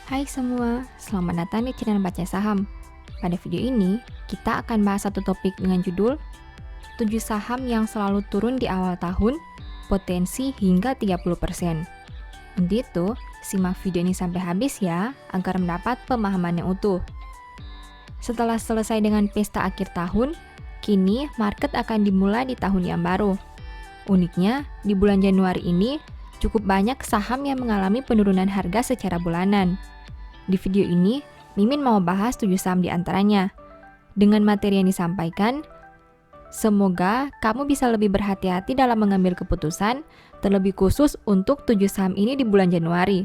Hai semua, selamat datang di channel Baca Saham. Pada video ini, kita akan bahas satu topik dengan judul 7 saham yang selalu turun di awal tahun, potensi hingga 30%. Untuk itu, simak video ini sampai habis ya, agar mendapat pemahaman yang utuh. Setelah selesai dengan pesta akhir tahun, kini market akan dimulai di tahun yang baru. Uniknya, di bulan Januari ini, cukup banyak saham yang mengalami penurunan harga secara bulanan. Di video ini, Mimin mau bahas 7 saham di antaranya. Dengan materi yang disampaikan, semoga kamu bisa lebih berhati-hati dalam mengambil keputusan, terlebih khusus untuk 7 saham ini di bulan Januari.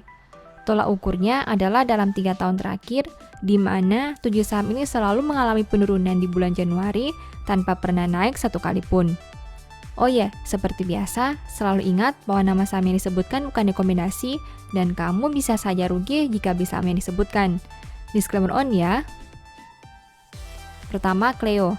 Tolak ukurnya adalah dalam 3 tahun terakhir, di mana 7 saham ini selalu mengalami penurunan di bulan Januari tanpa pernah naik satu kali pun. Oh ya, seperti biasa, selalu ingat bahwa nama saham yang disebutkan bukan rekomendasi dan kamu bisa saja rugi jika beli saham yang disebutkan. Disclaimer on ya. Pertama, Cleo.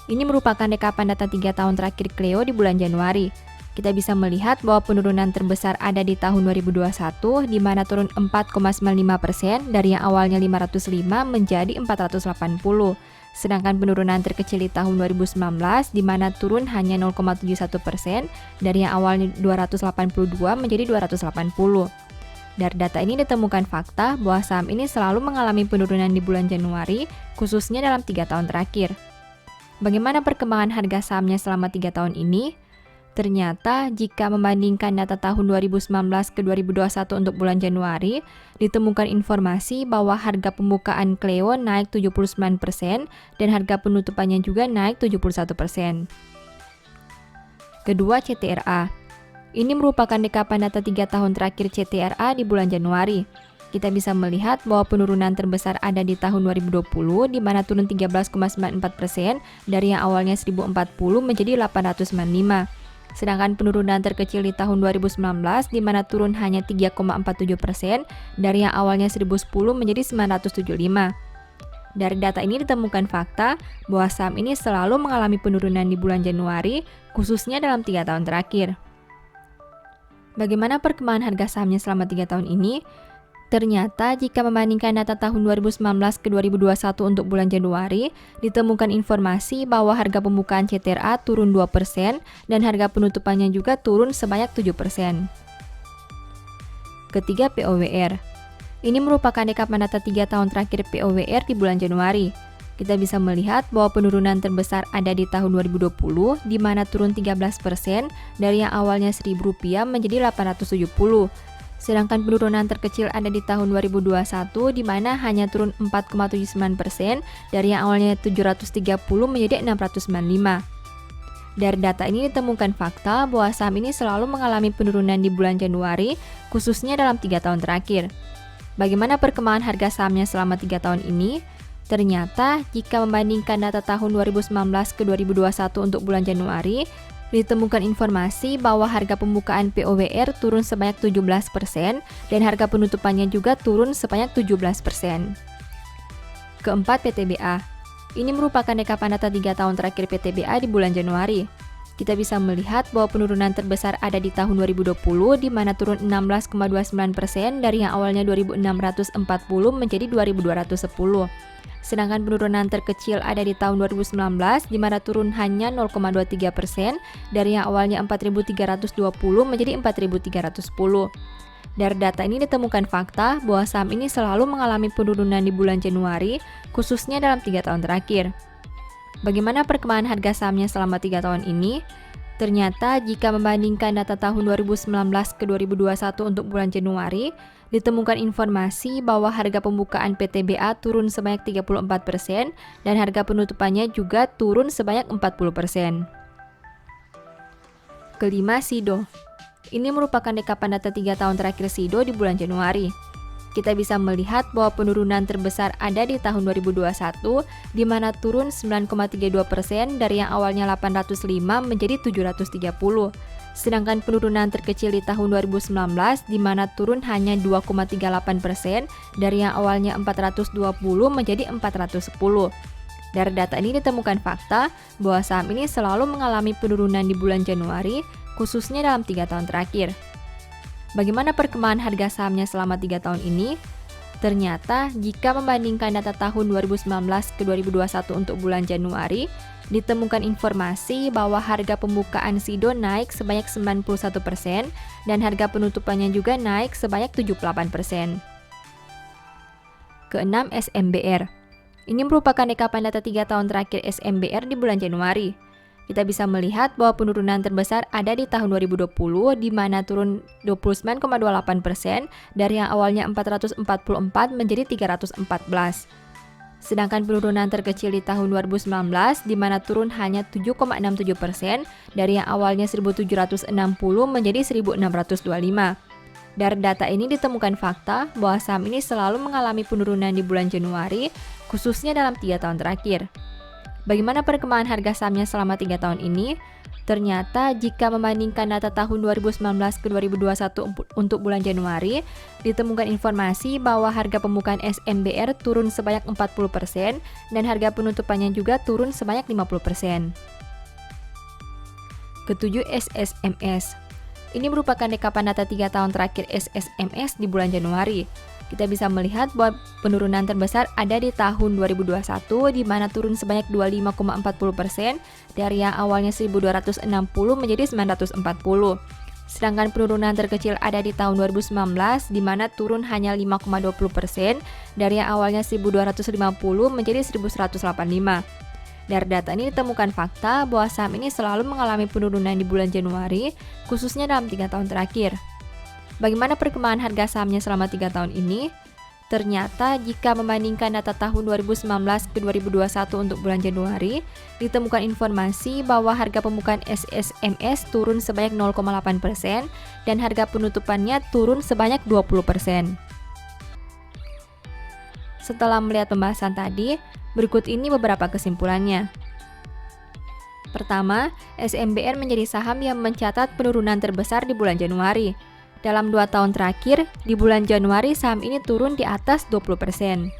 Ini merupakan rekapan data 3 tahun terakhir Cleo di bulan Januari. Kita bisa melihat bahwa penurunan terbesar ada di tahun 2021, di mana turun 4,95% dari yang awalnya 505 menjadi 480. Sedangkan penurunan terkecil di tahun 2019 di mana turun hanya 0,71% dari yang awalnya 282 menjadi 280. Dari data ini ditemukan fakta bahwa saham ini selalu mengalami penurunan di bulan Januari, khususnya dalam 3 tahun terakhir. Bagaimana perkembangan harga sahamnya selama 3 tahun ini? Ternyata jika membandingkan data tahun 2019 ke 2021 untuk bulan Januari, ditemukan informasi bahwa harga pembukaan Cleo naik 79% dan harga penutupannya juga naik 71%. Kedua, CTRA. Ini merupakan rekapan data 3 tahun terakhir CTRA di bulan Januari. Kita bisa melihat bahwa penurunan terbesar ada di tahun 2020 di mana turun 13,94% dari yang awalnya 1040 menjadi 895. Sedangkan penurunan terkecil di tahun 2019 di mana turun hanya 3,47% dari yang awalnya 1010 menjadi 975. Dari data ini ditemukan fakta bahwa saham ini selalu mengalami penurunan di bulan Januari, khususnya dalam 3 tahun terakhir. Bagaimana perkembangan harga sahamnya selama 3 tahun ini? Ternyata jika membandingkan data tahun 2019 ke 2021 untuk bulan Januari, ditemukan informasi bahwa harga pembukaan CTRA turun 2% dan harga penutupannya juga turun sebanyak 7%. Ketiga, POWR. Ini merupakan rekapan data 3 tahun terakhir POWR di bulan Januari. Kita bisa melihat bahwa penurunan terbesar ada di tahun 2020, di mana turun 13% dari yang awalnya Rp1.000 menjadi 870. Sedangkan penurunan terkecil ada di tahun 2021 di mana hanya turun 4,79% dari yang awalnya 730 menjadi 695. Dari data ini ditemukan fakta bahwa saham ini selalu mengalami penurunan di bulan Januari, khususnya dalam 3 tahun terakhir. Bagaimana perkembangan harga sahamnya selama 3 tahun ini? Ternyata jika membandingkan data tahun 2019 ke 2021 untuk bulan Januari, ditemukan informasi bahwa harga pembukaan POWR turun sebanyak 17% dan harga penutupannya juga turun sebanyak 17%. Keempat, PTBA. Ini merupakan rekapan data 3 tahun terakhir PTBA di bulan Januari. Kita bisa melihat bahwa penurunan terbesar ada di tahun 2020 di mana turun 16,29% dari yang awalnya 2.640 menjadi 2.210. Sedangkan penurunan terkecil ada di tahun 2019 di mana turun hanya 0,23% dari yang awalnya 4.320 menjadi 4.310. Dari data ini ditemukan fakta bahwa saham ini selalu mengalami penurunan di bulan Januari, khususnya dalam 3 tahun terakhir. Bagaimana perkembangan harga sahamnya selama 3 tahun ini? Ternyata jika membandingkan data tahun 2019 ke 2021 untuk bulan Januari, ditemukan informasi bahwa harga pembukaan PTBA turun sebanyak 34% dan harga penutupannya juga turun sebanyak 40%. Kelima, SIDO. Ini merupakan rekapan data 3 tahun terakhir SIDO di bulan Januari. Kita bisa melihat bahwa penurunan terbesar ada di tahun 2021 di mana turun 9,32% dari yang awalnya 805 menjadi 730. Sedangkan penurunan terkecil di tahun 2019 di mana turun hanya 2,38% dari yang awalnya 420 menjadi 410. Dari data ini ditemukan fakta bahwa saham ini selalu mengalami penurunan di bulan Januari, khususnya dalam 3 tahun terakhir. Bagaimana perkembangan harga sahamnya selama 3 tahun ini? Ternyata, jika membandingkan data tahun 2019 ke 2021 untuk bulan Januari, ditemukan informasi bahwa harga pembukaan SIDO naik sebanyak 91% dan harga penutupannya juga naik sebanyak 78%. Keenam, SMBR. Ini merupakan rekapan data 3 tahun terakhir SMBR di bulan Januari. Kita bisa melihat bahwa penurunan terbesar ada di tahun 2020 di mana turun 29,28% dari yang awalnya 444 menjadi 314. Sedangkan penurunan terkecil di tahun 2019 di mana turun hanya 7,67% dari yang awalnya 1.760 menjadi 1.625. Dari data ini ditemukan fakta bahwa saham ini selalu mengalami penurunan di bulan Januari, khususnya dalam 3 tahun terakhir. Bagaimana perkembangan harga sahamnya selama 3 tahun ini? Ternyata jika membandingkan data tahun 2019 ke 2021 untuk bulan Januari, ditemukan informasi bahwa harga pembukaan SMBR turun sebanyak 40% dan harga penutupannya juga turun sebanyak 50%. Ketujuh, SSMS. Ini merupakan rekapan data 3 tahun terakhir SSMS di bulan Januari. Kita bisa melihat bahwa penurunan terbesar ada di tahun 2021 di mana turun sebanyak 25,40% dari yang awalnya 1.260 menjadi 940. Sedangkan penurunan terkecil ada di tahun 2019 di mana turun hanya 5,20% dari yang awalnya 1.250 menjadi 1.185. Dari data ini ditemukan fakta bahwa saham ini selalu mengalami penurunan di bulan Januari, khususnya dalam 3 tahun terakhir. Bagaimana perkembangan harga sahamnya selama 3 tahun ini? Ternyata jika membandingkan data tahun 2019 ke 2021 untuk bulan Januari, ditemukan informasi bahwa harga pembukaan SSMS turun sebanyak 0,8% dan harga penutupannya turun sebanyak 20%. Setelah melihat pembahasan tadi, berikut ini beberapa kesimpulannya. Pertama, SMBR menjadi saham yang mencatat penurunan terbesar di bulan Januari. Dalam 2 tahun terakhir, di bulan Januari saham ini turun di atas 20%.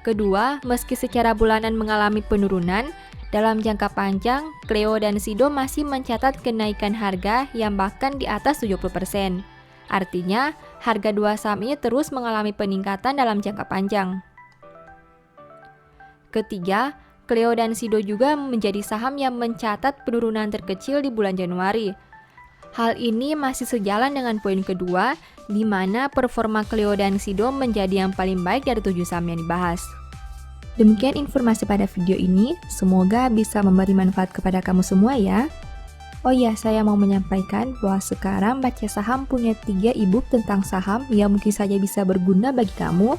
Kedua, meski secara bulanan mengalami penurunan, dalam jangka panjang, Cleo dan SIDO masih mencatat kenaikan harga yang bahkan di atas 70%. Artinya, harga dua saham ini terus mengalami peningkatan dalam jangka panjang. Ketiga, Cleo dan SIDO juga menjadi saham yang mencatat penurunan terkecil di bulan Januari. Hal ini masih sejalan dengan poin kedua, di mana performa Cleo dan SIDO menjadi yang paling baik dari 7 saham yang dibahas. Demikian informasi pada video ini, semoga bisa memberi manfaat kepada kamu semua ya. Oh iya, saya mau menyampaikan bahwa sekarang Baca Saham punya 3 e-book tentang saham yang mungkin saja bisa berguna bagi kamu,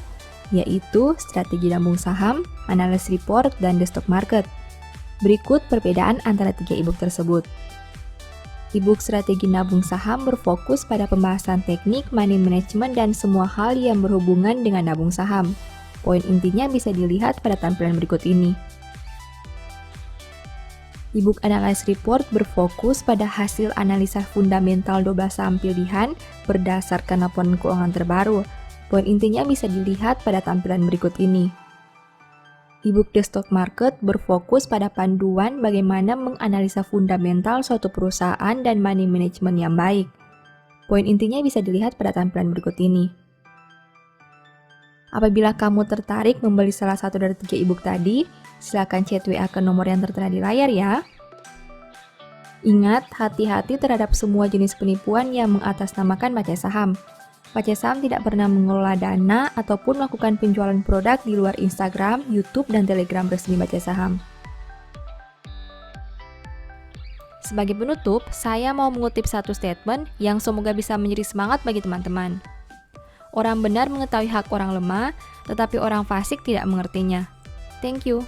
yaitu Strategi Nabung Saham, Analysis Report, dan The Stock Market. Berikut perbedaan antara 3 e-book tersebut. E-book Strategi Nabung Saham berfokus pada pembahasan teknik, money management, dan semua hal yang berhubungan dengan nabung saham. Poin intinya bisa dilihat pada tampilan berikut ini. E-book Analysis Report berfokus pada hasil analisa fundamental 12 saham pilihan berdasarkan laporan keuangan terbaru. Poin intinya bisa dilihat pada tampilan berikut ini. E-book The Stock Market berfokus pada panduan bagaimana menganalisa fundamental suatu perusahaan dan money management yang baik. Poin intinya bisa dilihat pada tampilan berikut ini. Apabila kamu tertarik membeli salah satu dari 3 e-book tadi, silakan chat WA ke nomor yang tertera di layar ya. Ingat, hati-hati terhadap semua jenis penipuan yang mengatasnamakan Baca Saham. Baca Saham tidak pernah mengelola dana ataupun melakukan penjualan produk di luar Instagram, YouTube, dan Telegram resmi Baca Saham. Sebagai penutup, saya mau mengutip satu statement yang semoga bisa menjadi semangat bagi teman-teman. Orang benar mengetahui hak orang lemah, tetapi orang fasik tidak mengertinya. Thank you.